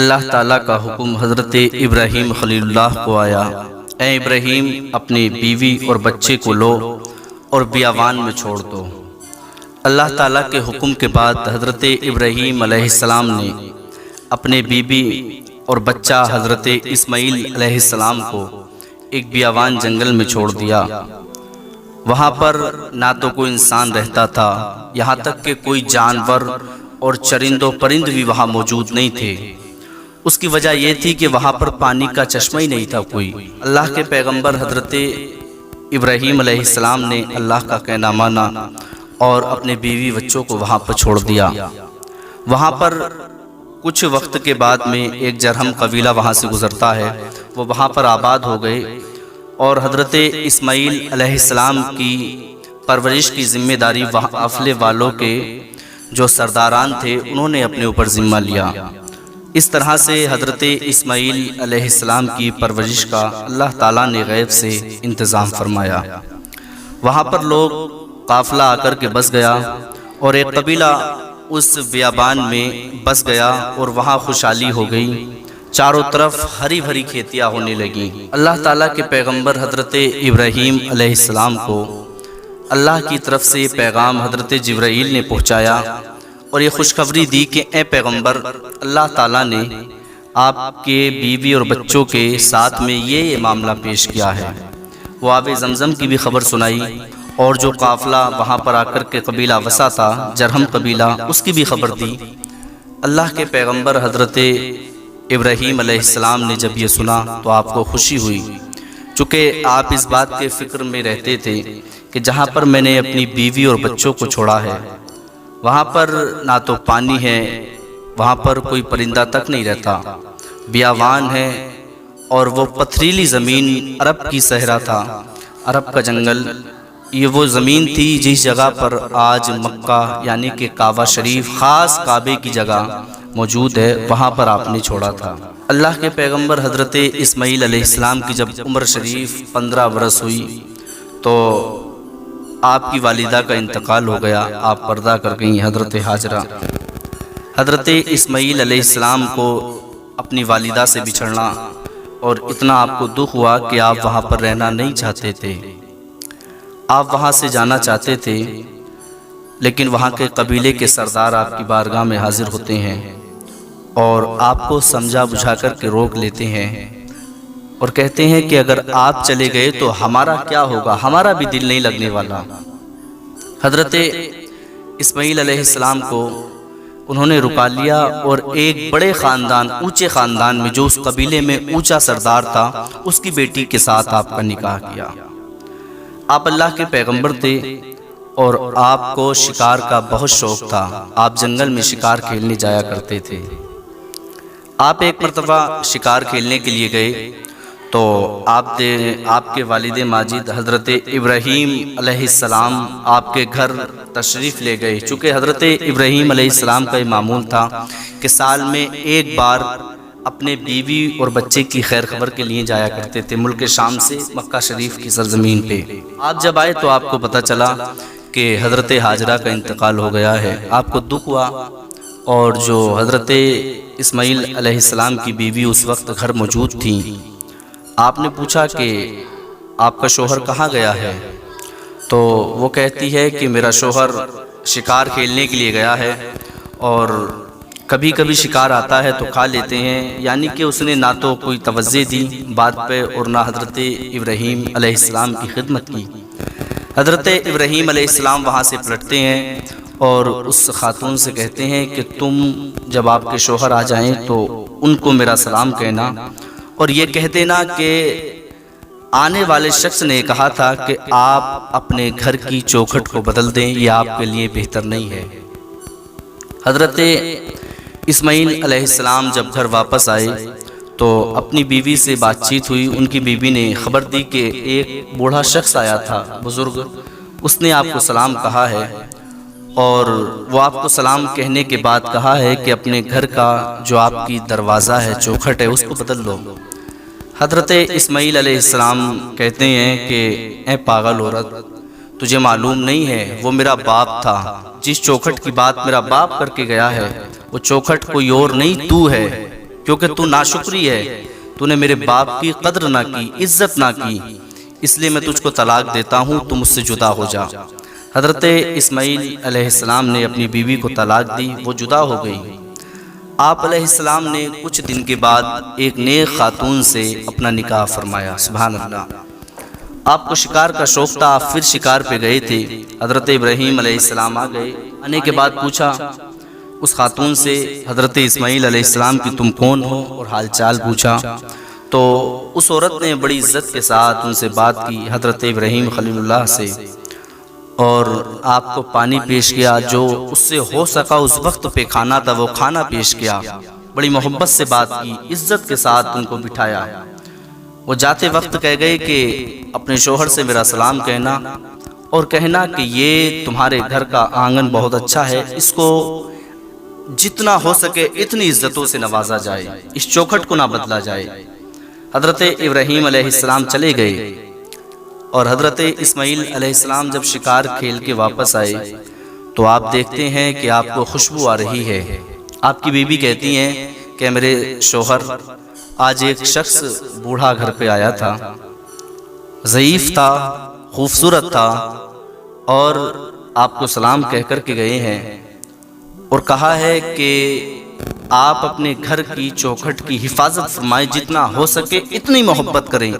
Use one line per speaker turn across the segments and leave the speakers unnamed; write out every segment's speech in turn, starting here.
اللہ تعالیٰ کا حکم حضرت ابراہیم خلیل اللہ کو آیا، اے ابراہیم اپنی بیوی اور بچے کو لو اور بیابان میں چھوڑ دو۔ اللہ تعالیٰ کے حکم کے بعد حضرت ابراہیم علیہ السلام نے اپنے بیوی اور بچہ حضرت اسماعیل علیہ السلام کو ایک بیابان جنگل میں چھوڑ دیا۔ وہاں پر نہ تو کوئی انسان رہتا تھا، یہاں تک کہ کوئی جانور اور چرند و پرند بھی وہاں موجود نہیں تھے۔ اس کی وجہ یہ تھی کہ وہاں پر پانی کا چشمہ ہی نہیں تھا کوئی۔ اللہ کے پیغمبر حضرت ابراہیم علیہ السلام نے اللہ کا کہنا مانا اور اپنے بیوی بچوں کو وہاں پر چھوڑ دیا۔ وہاں پر کچھ وقت کے بعد میں ایک جرہم قبیلہ وہاں سے گزرتا ہے، وہ وہاں پر آباد ہو گئے اور حضرت اسماعیل علیہ السلام کی پرورش کی ذمہ داری وہاں قافلے والوں کے جو سرداران تھے انہوں نے اپنے اوپر ذمہ لیا۔ اس طرح سے حضرت اسماعیل علیہ السلام کی پرورش کا اللہ تعالیٰ نے غیب سے انتظام فرمایا۔ وہاں پر لوگ قافلہ آ کر کے بس گیا اور ایک قبیلہ اس بیابان میں بس گیا اور وہاں خوشحالی ہو گئی، چاروں طرف ہری بھری کھیتیاں ہونے لگیں۔ اللہ تعالیٰ کے پیغمبر حضرت ابراہیم علیہ السلام کو اللہ کی طرف سے پیغام حضرت جبرائیل نے پہنچایا اور یہ خوشخبری دی کہ اے پیغمبر، اللہ تعالیٰ نے آپ کے بیوی اور بچوں کے ساتھ میں یہ معاملہ پیش کیا ہے۔ وہ آب زمزم کی بھی خبر سنائی اور جو قافلہ وہاں پر آ کر کے قبیلہ وسا تھا، جرہم قبیلہ، اس کی بھی خبر دی۔ اللہ کے پیغمبر حضرت ابراہیم علیہ السلام نے جب یہ سنا تو آپ کو خوشی ہوئی، چونکہ آپ اس بات کے فکر میں رہتے تھے کہ جہاں پر میں نے اپنی بیوی اور بچوں کو چھوڑا ہے وہاں پر نہ تو پانی ہے، وہاں پر کوئی پرندہ تک نہیں رہتا، بیابان ہے اور وہ پتھریلی زمین عرب کی صحرا تھا، عرب کا جنگل۔ یہ وہ زمین تھی جس جگہ پر آج مکہ یعنی کہ کعبہ شریف، خاص کعبے کی جگہ موجود ہے، وہاں پر آپ نے چھوڑا تھا۔ اللہ کے پیغمبر حضرت اسماعیل علیہ السلام کی جب عمر شریف 15 برس ہوئی تو آپ کی والدہ کا انتقال ہو گیا، آپ پردہ کر گئیں حضرت ہاجرہ۔ حضرت اسماعیل علیہ السلام کو اپنی والدہ سے بچھڑنا اور اتنا آپ کو دکھ ہوا کہ آپ وہاں پر رہنا نہیں چاہتے تھے، آپ وہاں سے جانا چاہتے تھے، لیکن وہاں کے قبیلے کے سردار آپ کی بارگاہ میں حاضر ہوتے ہیں اور آپ کو سمجھا بجھا کر کے روک لیتے ہیں اور کہتے ہیں کہ اگر آپ چلے گئے تو ہمارا کیا ہوگا، ہمارا بھی دل نہیں لگنے والا۔ حضرت اسماعیل علیہ السلام کو انہوں نے رکا لیا اور ایک بڑے خاندان، اونچے خاندان میں جو اس قبیلے میں اونچا سردار تھا، اس کی بیٹی کے ساتھ آپ کا نکاح کیا۔ آپ اللہ کے پیغمبر تھے اور آپ کو شکار کا بہت شوق تھا، آپ جنگل میں شکار کھیلنے جایا کرتے تھے۔ آپ ایک مرتبہ شکار کھیلنے کے لیے گئے تو آپ کے والد ماجد حضرت ابراہیم علیہ السلام آپ کے گھر تشریف لے گئے، چونکہ حضرت ابراہیم علیہ السلام کا یہ معمول تھا کہ سال میں ایک بار اپنے بیوی اور بچے کی خیر خبر کے لیے جایا کرتے تھے ملک شام سے مکہ شریف کی سرزمین پہ۔ آپ جب آئے تو آپ کو پتہ چلا کہ حضرت ہاجرہ کا انتقال ہو گیا ہے، آپ کو دکھ ہوا اور جو حضرت اسماعیل علیہ السلام کی بیوی اس وقت گھر موجود تھیں، آپ نے پوچھا کہ آپ کا شوہر کہاں گیا ہے؟ تو وہ کہتی ہے کہ میرا شوہر شکار کھیلنے کے لیے گیا ہے اور کبھی کبھی شکار آتا ہے تو کھا لیتے ہیں، یعنی کہ اس نے نہ تو کوئی توجہ دی بات پہ اور نہ حضرت ابراہیم علیہ السلام کی خدمت کی۔ حضرت ابراہیم علیہ السلام وہاں سے پلٹتے ہیں اور اس خاتون سے کہتے ہیں کہ تم جب آپ کے شوہر آ جائیں تو ان کو میرا سلام کہنا اور یہ کہہ دینا کہ آنے والے شخص نے کہا تھا کہ آپ اپنے گھر کی چوکھٹ کو بدل دیں، یہ آپ کے لیے بہتر نہیں ہے۔ حضرت اسماعیل علیہ السلام جب گھر واپس آئے تو اپنی بیوی سے بات چیت ہوئی، ان کی بیوی نے خبر دی کہ ایک بوڑھا شخص آیا تھا، بزرگ، اس نے آپ کو سلام کہا ہے اور وہ آپ کو سلام کہنے کے بعد کہا ہے کہ اپنے گھر کا جو آپ کی دروازہ ہے، چوکھٹ ہے، اس کو بدل دو۔ حضرت اسماعیل علیہ السلام کہتے ہیں کہ اے پاگل عورت، تجھے معلوم نہیں ہے وہ میرا باپ تھا، جس چوکھٹ کی بات میرا باپ کر کے گیا ہے وہ چوکھٹ کوئی اور نہیں تو ہے، کیونکہ تو ناشکری ہے، تو نے میرے باپ کی قدر نہ کی، عزت نہ کی، اس لیے میں تجھ کو طلاق دیتا ہوں، تو مجھ سے جدا ہو جا۔ حضرت اسماعیل علیہ السلام نے اپنی بیوی کو طلاق دی، وہ جدا ہو گئی۔ آپ علیہ السلام نے کچھ دن کے بعد ایک نیک خاتون سے اپنا نکاح فرمایا۔ سبحان اللہ۔ آپ کو شکار کا شوق تھا، آپ پھر شکار پہ گئے تھے۔ حضرت ابراہیم علیہ السلام آ گئے، آنے کے بعد پوچھا اس خاتون سے حضرت اسماعیل علیہ السلام کی تم کون ہو، اور حال چال پوچھا۔ تو اس عورت نے بڑی عزت کے ساتھ ان سے بات کی، حضرت ابراہیم خلیل اللہ سے، اور آپ کو پانی پیش کیا، جو اس سے ہو سکا اس وقت پہ کھانا تھا وہ کھانا پیش کیا، بڑی محبت سے بات کی، عزت کے ساتھ ان کو بٹھایا۔ وہ جاتے وقت کہہ گئے کہ اپنے شوہر سے میرا سلام کہنا، اور کہنا کہ یہ تمہارے گھر کا آنگن بہت اچھا ہے، اس کو جتنا ہو سکے اتنی عزتوں سے نوازا جائے، اس چوکھٹ کو نہ بدلا جائے۔ حضرت ابراہیم علیہ السلام چلے گئے، اور حضرت اسماعیل علیہ السلام جب شکار کھیل کے واپس آئے تو آپ دیکھتے ہیں کہ آپ کو خوشبو آ رہی ہے۔ آپ کی بیوی کہتی ہیں کہ میرے شوہر، آج ایک شخص بوڑھا گھر پہ آیا تھا، ضعیف تھا، خوبصورت تھا، اور آپ کو سلام کہہ کر کے گئے ہیں، اور کہا ہے کہ آپ اپنے گھر کی چوکھٹ کی حفاظت فرمائیں، جتنا ہو سکے اتنی محبت کریں،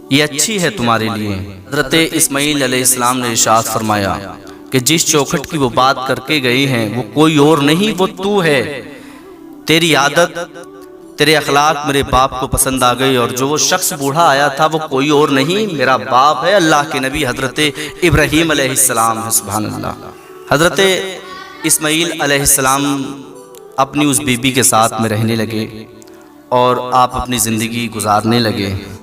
یہ اچھی ہے تمہارے لیے۔ حضرت اسماعیل علیہ السلام نے ارشاد فرمایا کہ جس چوکھٹ کی وہ بات کر کے گئے ہیں وہ کوئی اور نہیں، وہ تو ہے، تیری عادت، تیرے اخلاق میرے باپ کو پسند آ گئی، اور جو وہ شخص بوڑھا آیا تھا وہ کوئی اور نہیں، میرا باپ ہے، اللہ کے نبی حضرت ابراہیم علیہ السلام ہے۔ سبحان اللہ۔ حضرت اسماعیل علیہ السلام اپنی اس بیوی کے ساتھ میں رہنے لگے، اور آپ اپنی زندگی گزارنے لگے۔